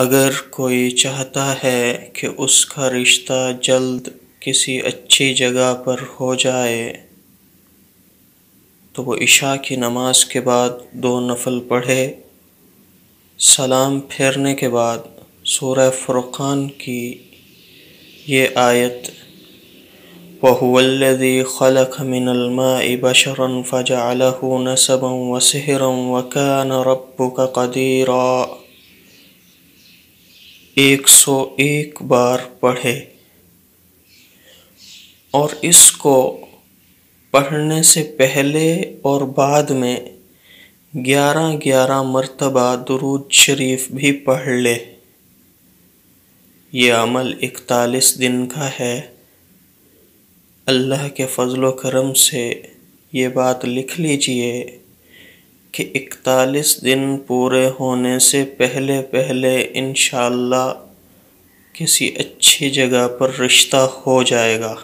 اگر کوئی چاہتا ہے کہ اس کا رشتہ جلد کسی اچھی جگہ پر ہو جائے تو وہ عشاء کی نماز کے بعد 2 نفل پڑھے، سلام پھیرنے کے بعد سورہ فرقان کی یہ آیت وَهُوَ الَّذِي خَلَقَ مِنَ الْمَاءِ بَشَرًا فَجَعَلَهُ نَسَبًا وَصِهْرًا وَكَانَ رَبُّكَ قَدِيرًا 101 بار پڑھے، اور اس کو پڑھنے سے پہلے اور بعد میں 11 مرتبہ درود شریف بھی پڑھ لے۔ یہ عمل 41 دن کا ہے۔ اللہ کے فضل و کرم سے یہ بات لکھ لیجئے کہ 41 دن پورے ہونے سے پہلے انشاءاللہ کسی اچھی جگہ پر رشتہ ہو جائے گا۔